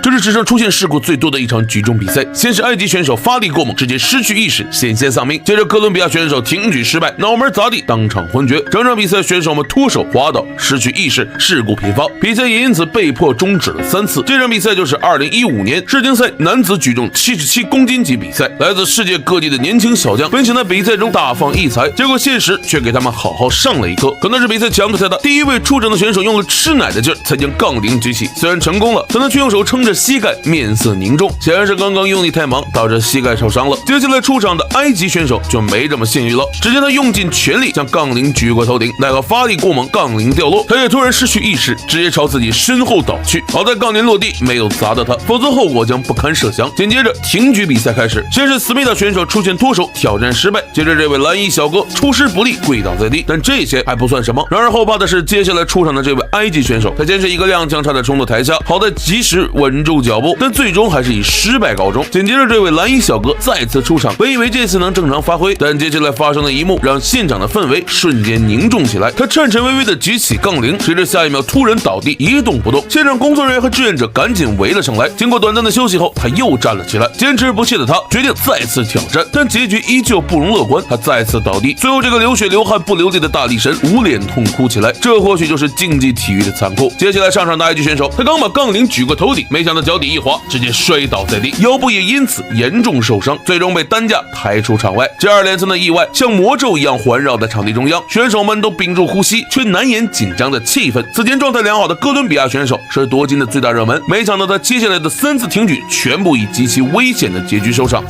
这是史上出现事故最多的一场举重比赛。先是埃及选手发力过猛，直接失去意识，险些丧命；接着哥伦比亚选手挺举失败，脑门砸地，当场昏厥。整场比赛选手们脱手滑倒，失去意识，事故频发，比赛也因此被迫终止了3次。这场比赛就是2015年世锦赛男子举重77公斤级比赛。来自世界各地的年轻小将本想在比赛中大放异彩，结果现实却给他们好好上了一课。可能是比赛强度太大，第一位出场的选手用了吃奶的劲儿才将杠铃举起，虽然成功了，但他却用手撑着膝盖，面色凝重，显然是刚刚用力太忙，导致膝盖受伤了。接下来出场的埃及选手就没这么幸运了，只见他用尽全力将杠铃举过头顶，奈何发力过猛，杠铃掉落，他也突然失去意识，直接朝自己身后倒去。好在杠铃落地没有砸到他，否则后果将不堪设想。紧接着挺举比赛开始，先是斯密达选手出现脱手，挑战失败，接着这位蓝衣小哥出师不利，跪倒在地。但这些还不算什么，然而后怕的是接下来出场的这位埃及选手，他先是一个踉跄，差点冲到台下，好在及时稳住脚步，但最终还是以失败告终。紧接着这位蓝衣小哥再次出场，本以为这次能正常发挥，但接下来发生的一幕让现场的氛围瞬间凝重起来。他颤颤巍巍地举起杠铃，谁知下一秒突然倒地一动不动，现场工作人员和志愿者赶紧围了上来。经过短暂的休息后，他又站了起来，坚持不懈的他决定再次挑战，但结局依旧不容乐观，他再次倒地。最后这个流血流汗不流泪的大力神捂脸痛哭起来，这或许就是竞技体育的残酷。接下来上场的埃及选手，他刚把杠铃举过头顶，没想到脚底一滑，直接摔倒在地，腰部也因此严重受伤，最终被担架抬出场外。接二连三的意外像魔咒一样环绕在场地中央，选手们都屏住呼吸，却难掩紧张的气氛。此前状态良好的哥伦比亚选手是夺金的最大热门，没想到他接下来的3次挺举全部以极其危险的结局收场。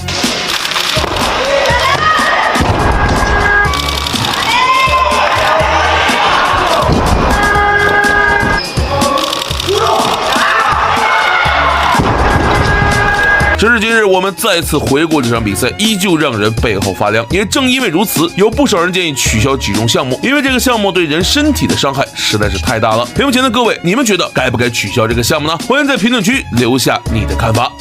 时至今日，我们再次回顾这场比赛，依旧让人背后发凉。也正因为如此，有不少人建议取消举重项目，因为这个项目对人身体的伤害实在是太大了。屏幕前的各位，你们觉得该不该取消这个项目呢？欢迎在评论区留下你的看法。